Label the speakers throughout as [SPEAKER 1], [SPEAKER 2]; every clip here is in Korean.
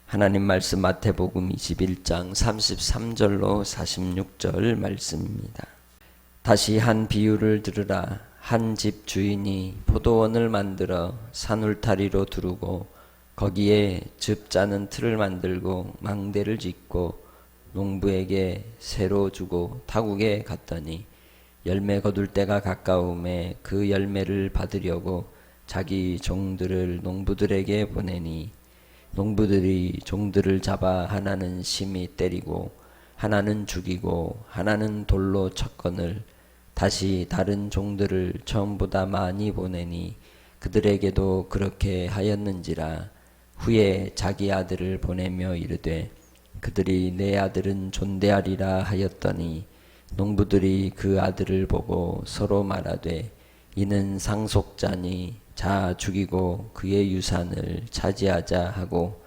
[SPEAKER 1] 하나님 말씀 마태복음 21장 33절로 46절 말씀입니다. 다시 한 비유를 들으라. 한 집 주인이 포도원을 만들어 산울타리로 두르고 거기에 즙 짜는 틀을 만들고 망대를 짓고 농부에게 새로 주고 타국에 갔더니 열매 거둘 때가 가까움에 그 열매를 받으려고 자기 종들을 농부들에게 보내니 농부들이 종들을 잡아 하나는 심히 때리고 하나는 죽이고 하나는 돌로 쳤거늘 다시 다른 종들을 처음보다 많이 보내니 그들에게도 그렇게 하였는지라. 후에 자기 아들을 보내며 이르되 그들이 내 아들은 존대하리라 하였더니 농부들이 그 아들을 보고 서로 말하되 이는 상속자니 자 죽이고 그의 유산을 차지하자 하고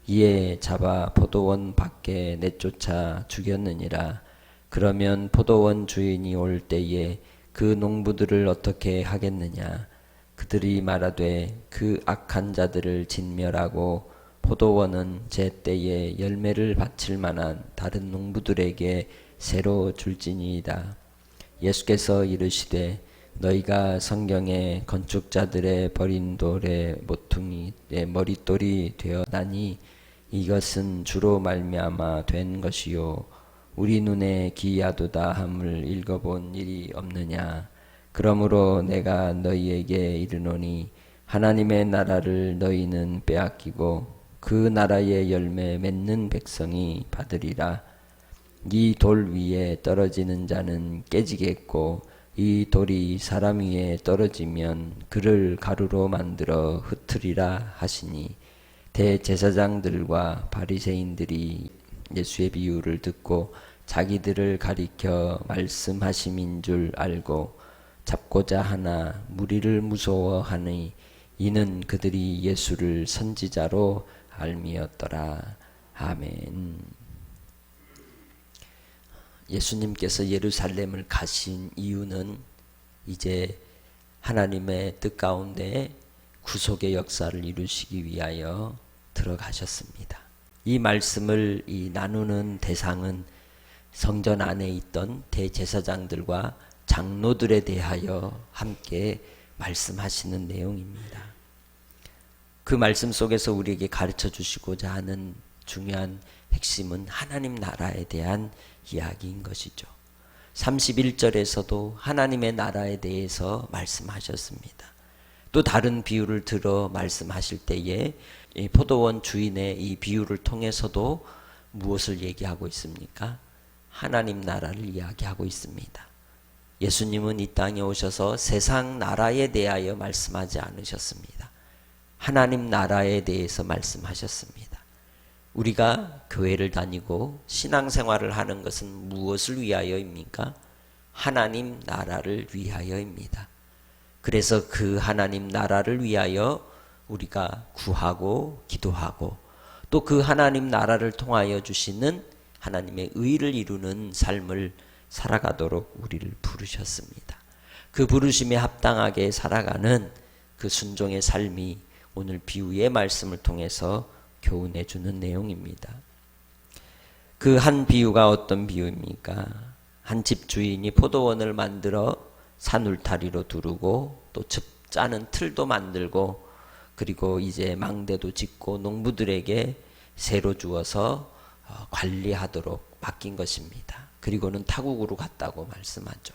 [SPEAKER 1] 이에 잡아 포도원 밖에 내쫓아 죽였느니라. 그러면 포도원 주인이 올 때에 그 농부들을 어떻게 하겠느냐. 그들이 말하되 그 악한 자들을 진멸하고 포도원은 제 때에 열매를 바칠 만한 다른 농부들에게 새로 줄지니이다. 예수께서 이르시되 너희가 성경에 건축자들의 버린 돌의 모퉁이의 머릿돌이 되었나니 이것은 주로 말미암아 된 것이요 우리 눈에 기이하도다 함을 읽어본 일이 없느냐. 그러므로 내가 너희에게 이르노니 하나님의 나라를 너희는 빼앗기고 그 나라의 열매 맺는 백성이 받으리라. 이 돌 위에 떨어지는 자는 깨지겠고 이 돌이 사람 위에 떨어지면 그를 가루로 만들어 흩으리라 하시니 대제사장들과 바리새인들이 예수의 비유를 듣고 자기들을 가리켜 말씀하심인 줄 알고 잡고자 하나 무리를 무서워하니 이는 그들이 예수를 선지자로 알미었더라. 아멘. 예수님께서 예루살렘을 가신 이유는 이제 하나님의 뜻 가운데 구속의 역사를 이루시기 위하여 들어가셨습니다. 이 말씀을 나누는 대상은 성전 안에 있던 대제사장들과 장로들에 대하여 함께 말씀하시는 내용입니다. 그 말씀 속에서 우리에게 가르쳐 주시고자 하는 중요한 핵심은 하나님 나라에 대한 이야기인 것이죠. 31절에서도 하나님의 나라에 대해서 말씀하셨습니다. 또 다른 비유를 들어 말씀하실 때에 이 포도원 주인의 이 비유를 통해서도 무엇을 얘기하고 있습니까? 하나님 나라를 이야기하고 있습니다. 예수님은 이 땅에 오셔서 세상 나라에 대하여 말씀하지 않으셨습니다. 하나님 나라에 대해서 말씀하셨습니다. 우리가 교회를 다니고 신앙생활을 하는 것은 무엇을 위하여입니까? 하나님 나라를 위하여입니다. 그래서 그 하나님 나라를 위하여 우리가 구하고 기도하고 또 그 하나님 나라를 통하여 주시는 하나님의 의를 이루는 삶을 살아가도록 우리를 부르셨습니다. 그 부르심에 합당하게 살아가는 그 순종의 삶이 오늘 비유의 말씀을 통해서 교훈해 주는 내용입니다. 그 한 비유가 어떤 비유입니까? 한 집 주인이 포도원을 만들어 산울타리로 두르고 또 즙 짜는 틀도 만들고 그리고 이제 망대도 짓고 농부들에게 새로 주어서 관리하도록 맡긴 것입니다. 그리고는 타국으로 갔다고 말씀하죠.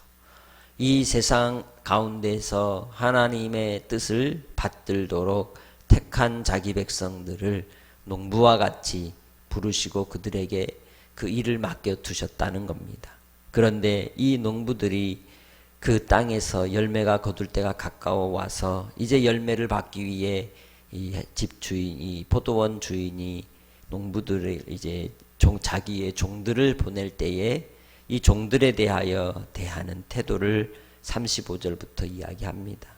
[SPEAKER 1] 이 세상 가운데서 하나님의 뜻을 받들도록 택한 자기 백성들을 농부와 같이 부르시고 그들에게 그 일을 맡겨두셨다는 겁니다. 그런데 이 농부들이 그 땅에서 열매가 거둘 때가 가까워 와서 이제 열매를 받기 위해 이 집주인, 이 포도원 주인이 농부들을 이제 자기의 종들을 보낼 때에 이 종들에 대하여 대하는 태도를 35절부터 이야기합니다.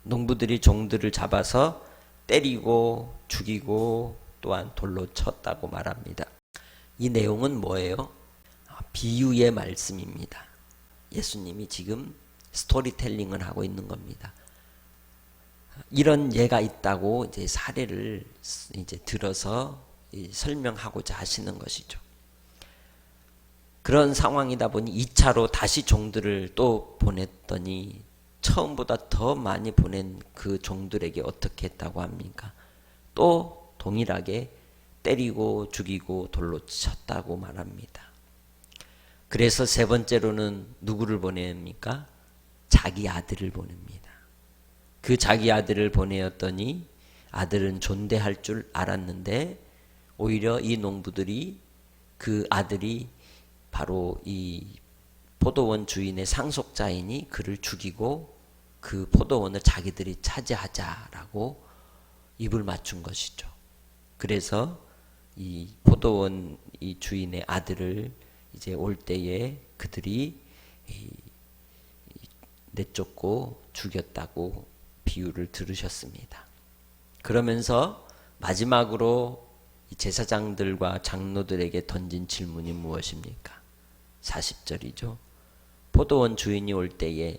[SPEAKER 1] 농부들이 종들을 잡아서 때리고 죽이고 또한 돌로 쳤다고 말합니다. 이 내용은 뭐예요? 비유의 말씀입니다. 예수님이 지금 스토리텔링을 하고 있는 겁니다. 이런 예가 있다고 이제 사례를 이제 들어서 설명하고자 하시는 것이죠. 그런 상황이다 보니 2차로 다시 종들을 또 보냈더니 처음보다 더 많이 보낸 그 종들에게 어떻게 했다고 합니까? 또 동일하게 때리고 죽이고 돌로 쳤다고 말합니다. 그래서 세 번째로는 누구를 보냅니까? 자기 아들을 보냅니다. 그 자기 아들을 보내었더니 아들은 존대할 줄 알았는데 오히려 이 농부들이 그 아들이 바로 이 포도원 주인의 상속자이니 그를 죽이고 그 포도원을 자기들이 차지하자라고 입을 맞춘 것이죠. 그래서 이 포도원 이 주인의 아들을 이제 올 때에 그들이 내쫓고 죽였다고 비유를 들으셨습니다. 그러면서 마지막으로 제사장들과 장로들에게 던진 질문이 무엇입니까? 40절이죠. 포도원 주인이 올 때에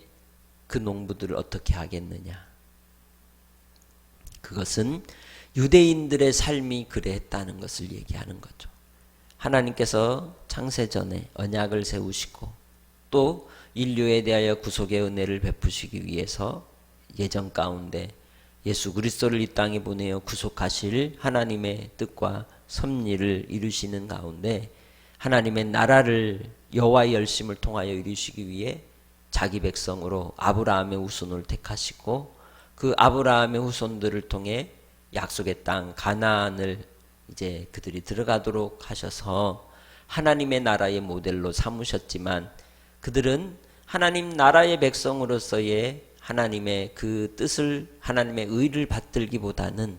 [SPEAKER 1] 그 농부들을 어떻게 하겠느냐? 그것은 유대인들의 삶이 그래했다는 것을 얘기하는 거죠. 하나님께서 창세전에 언약을 세우시고 또 인류에 대하여 구속의 은혜를 베푸시기 위해서 예정 가운데 예수 그리스도를 이 땅에 보내어 구속하실 하나님의 뜻과 섭리를 이루시는 가운데 하나님의 나라를 여호와의 열심을 통하여 이루시기 위해 자기 백성으로 아브라함의 후손을 택하시고 그 아브라함의 후손들을 통해 약속의 땅 가나안을 이제 그들이 들어가도록 하셔서 하나님의 나라의 모델로 삼으셨지만 그들은 하나님 나라의 백성으로서의 하나님의 그 뜻을 하나님의 의를 받들기보다는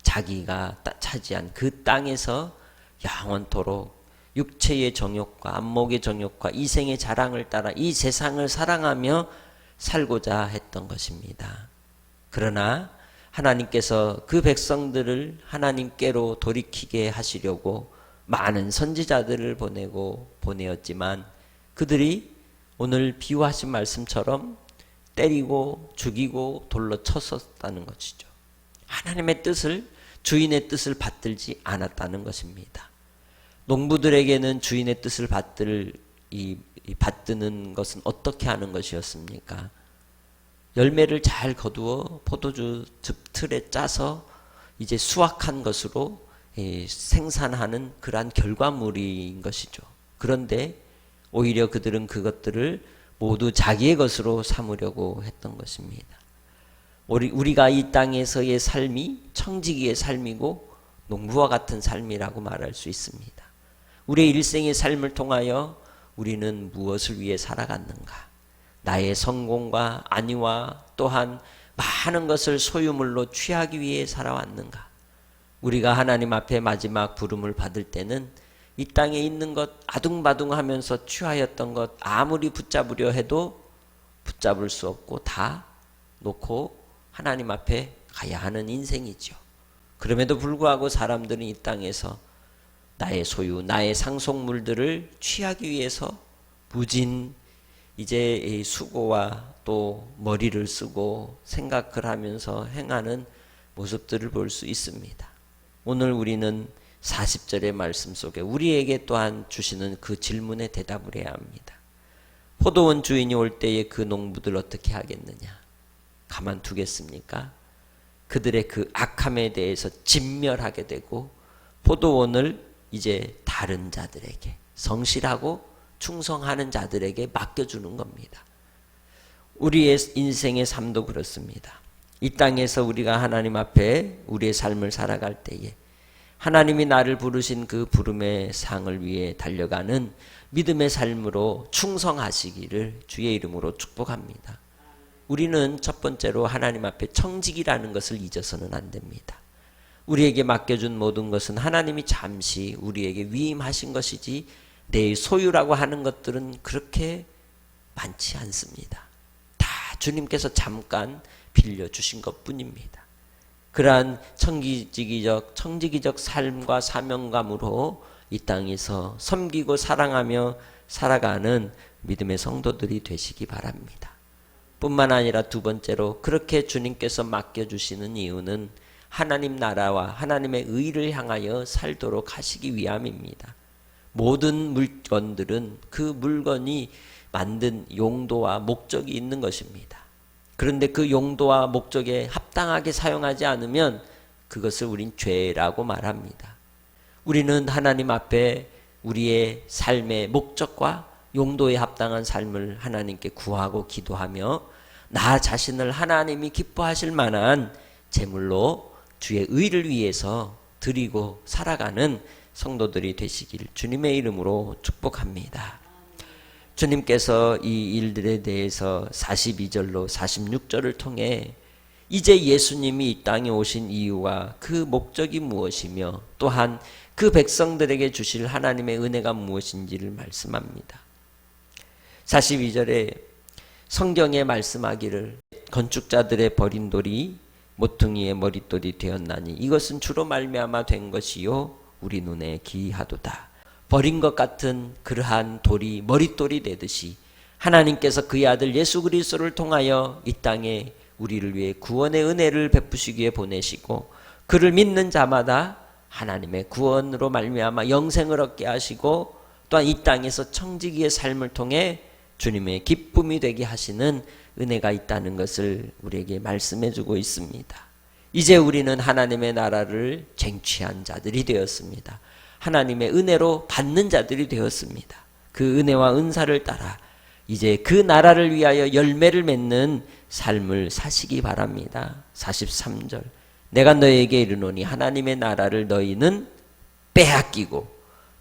[SPEAKER 1] 자기가 차지한 그 땅에서 영원토록 육체의 정욕과 안목의 정욕과 이생의 자랑을 따라 이 세상을 사랑하며 살고자 했던 것입니다. 그러나 하나님께서 그 백성들을 하나님께로 돌이키게 하시려고 많은 선지자들을 보내었지만 그들이 오늘 비유하신 말씀처럼 때리고 죽이고 돌로 쳤었다는 것이죠. 하나님의 뜻을 주인의 뜻을 받들지 않았다는 것입니다. 농부들에게는 주인의 뜻을 받드는 것은 어떻게 하는 것이었습니까? 열매를 잘 거두어 포도주 틀에 짜서 이제 수확한 것으로 생산하는 그러한 결과물인 것이죠. 그런데 오히려 그들은 그것들을 모두 자기의 것으로 삼으려고 했던 것입니다. 우리가 이 땅에서의 삶이 청지기의 삶이고 농부와 같은 삶이라고 말할 수 있습니다. 우리의 일생의 삶을 통하여 우리는 무엇을 위해 살아갔는가? 나의 성공과 안위와 또한 많은 것을 소유물로 취하기 위해 살아왔는가? 우리가 하나님 앞에 마지막 부름을 받을 때는 이 땅에 있는 것 아둥바둥하면서 취하였던 것 아무리 붙잡으려 해도 붙잡을 수 없고 다 놓고 하나님 앞에 가야 하는 인생이죠. 그럼에도 불구하고 사람들은 이 땅에서 나의 소유, 나의 상속물들을 취하기 위해서 무진 이제 수고와 또 머리를 쓰고 생각을 하면서 행하는 모습들을 볼 수 있습니다. 오늘 우리는 40절의 말씀 속에 우리에게 또한 주시는 그 질문에 대답을 해야 합니다. 포도원 주인이 올 때에 그 농부들 어떻게 하겠느냐? 가만두겠습니까? 그들의 그 악함에 대해서 진멸하게 되고 포도원을 이제 다른 자들에게 성실하고 충성하는 자들에게 맡겨주는 겁니다. 우리의 인생의 삶도 그렇습니다. 이 땅에서 우리가 하나님 앞에 우리의 삶을 살아갈 때에 하나님이 나를 부르신 그 부름의 상을 위해 달려가는 믿음의 삶으로 충성하시기를 주의 이름으로 축복합니다. 우리는 첫 번째로 하나님 앞에 청직이라는 것을 잊어서는 안 됩니다. 우리에게 맡겨준 모든 것은 하나님이 잠시 우리에게 위임하신 것이지 내 소유라고 하는 것들은 그렇게 많지 않습니다. 다 주님께서 잠깐 빌려주신 것뿐입니다. 그러한 청지기적 삶과 사명감으로 이 땅에서 섬기고 사랑하며 살아가는 믿음의 성도들이 되시기 바랍니다. 뿐만 아니라 두 번째로 그렇게 주님께서 맡겨주시는 이유는 하나님 나라와 하나님의 의를 향하여 살도록 하시기 위함입니다. 모든 물건들은 그 물건이 만든 용도와 목적이 있는 것입니다. 그런데 그 용도와 목적에 합당하게 사용하지 않으면 그것을 우린 죄라고 말합니다. 우리는 하나님 앞에 우리의 삶의 목적과 용도에 합당한 삶을 하나님께 구하고 기도하며 나 자신을 하나님이 기뻐하실 만한 제물로 주의 의를 위해서 드리고 살아가는 성도들이 되시길 주님의 이름으로 축복합니다. 주님께서 이 일들에 대해서 42절로 46절을 통해 이제 예수님이 이 땅에 오신 이유와 그 목적이 무엇이며 또한 그 백성들에게 주실 하나님의 은혜가 무엇인지를 말씀합니다. 42절에 성경에 말씀하기를 건축자들의 버린 돌이 모퉁이의 머릿돌이 되었나니 이것은 주로 말미암아 된 것이요 우리 눈에 기이하도다. 버린 것 같은 그러한 돌이 머릿돌이 되듯이 하나님께서 그의 아들 예수 그리스도를 통하여 이 땅에 우리를 위해 구원의 은혜를 베푸시기에 보내시고 그를 믿는 자마다 하나님의 구원으로 말미암아 영생을 얻게 하시고 또한 이 땅에서 청지기의 삶을 통해 주님의 기쁨이 되게 하시는 은혜가 있다는 것을 우리에게 말씀해 주고 있습니다. 이제 우리는 하나님의 나라를 쟁취한 자들이 되었습니다. 하나님의 은혜로 받는 자들이 되었습니다. 그 은혜와 은사를 따라 이제 그 나라를 위하여 열매를 맺는 삶을 사시기 바랍니다. 43절 내가 너희에게 이르노니 하나님의 나라를 너희는 빼앗기고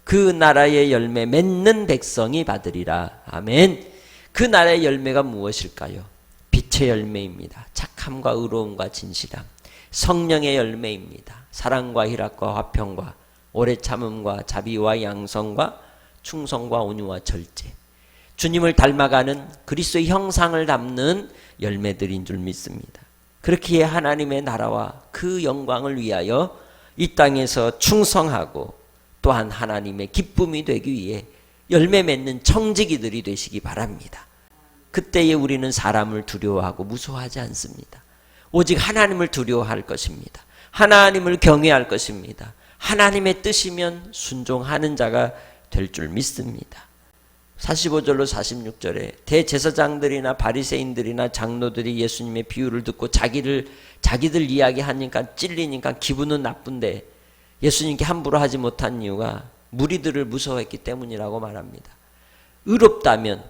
[SPEAKER 1] 그 나라의 열매 맺는 백성이 받으리라. 아멘. 그 나라의 열매가 무엇일까요? 빛의 열매입니다. 착함과 의로움과 진실함. 성령의 열매입니다. 사랑과 희락과 화평과 오래 참음과 자비와 양성과 충성과 온유와 절제. 주님을 닮아가는 그리스도의 형상을 담는 열매들인 줄 믿습니다. 그렇기에 하나님의 나라와 그 영광을 위하여 이 땅에서 충성하고 또한 하나님의 기쁨이 되기 위해 열매 맺는 청지기들이 되시기 바랍니다. 그때에 우리는 사람을 두려워하고 무서워하지 않습니다. 오직 하나님을 두려워할 것입니다. 하나님을 경외할 것입니다. 하나님의 뜻이면 순종하는 자가 될 줄 믿습니다. 45절로 46절에 대제사장들이나 바리새인들이나 장로들이 예수님의 비유를 듣고 자기들 이야기하니까 찔리니까 기분은 나쁜데 예수님께 함부로 하지 못한 이유가 무리들을 무서워했기 때문이라고 말합니다. 의롭다면,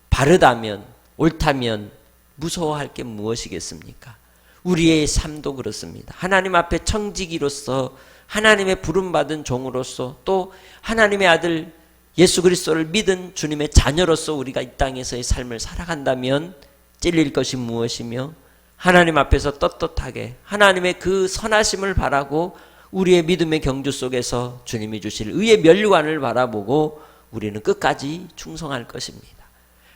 [SPEAKER 1] 바르다면, 옳다면 무서워할 게 무엇이겠습니까? 우리의 삶도 그렇습니다. 하나님 앞에 청지기로서 하나님의 부름받은 종으로서 또 하나님의 아들 예수 그리스도를 믿은 주님의 자녀로서 우리가 이 땅에서의 삶을 살아간다면 찔릴 것이 무엇이며 하나님 앞에서 떳떳하게 하나님의 그 선하심을 바라고 우리의 믿음의 경주 속에서 주님이 주실 의의 면류관을 바라보고 우리는 끝까지 충성할 것입니다.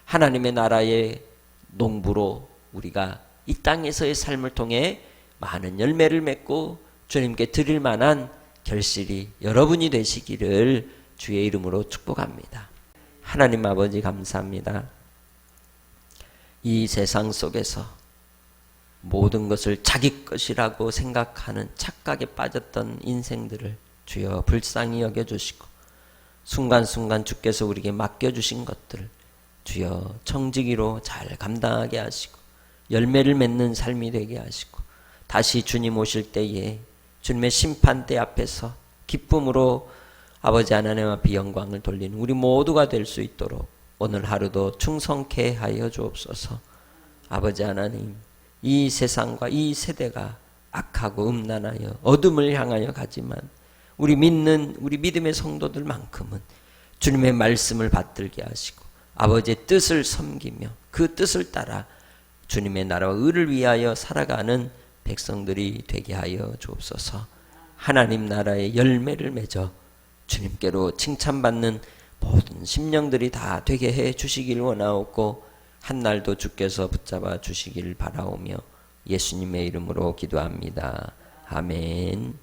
[SPEAKER 1] 하나님의 나라의 농부로 우리가 이 땅에서의 삶을 통해 많은 열매를 맺고 주님께 드릴 만한 결실이 여러분이 되시기를 주의 이름으로 축복합니다. 하나님 아버지 감사합니다. 이 세상 속에서 모든 것을 자기 것이라고 생각하는 착각에 빠졌던 인생들을 주여 불쌍히 여겨주시고 순간순간 주께서 우리에게 맡겨주신 것들을 주여 청지기로 잘 감당하게 하시고 열매를 맺는 삶이 되게 하시고 다시 주님 오실 때에 주님의 심판대 앞에서 기쁨으로 아버지 하나님 앞에 영광을 돌리는 우리 모두가 될 수 있도록 오늘 하루도 충성케 하여 주옵소서. 아버지 하나님, 이 세상과 이 세대가 악하고 음란하여 어둠을 향하여 가지만 우리 믿음의 성도들만큼은 주님의 말씀을 받들게 하시고 아버지의 뜻을 섬기며 그 뜻을 따라 주님의 나라와 의를 위하여 살아가는 백성들이 되게 하여 주옵소서. 하나님 나라의 열매를 맺어 주님께로 칭찬받는 모든 심령들이 다 되게 해 주시길 원하옵고 한날도 주께서 붙잡아 주시길 바라오며 예수님의 이름으로 기도합니다. 아멘.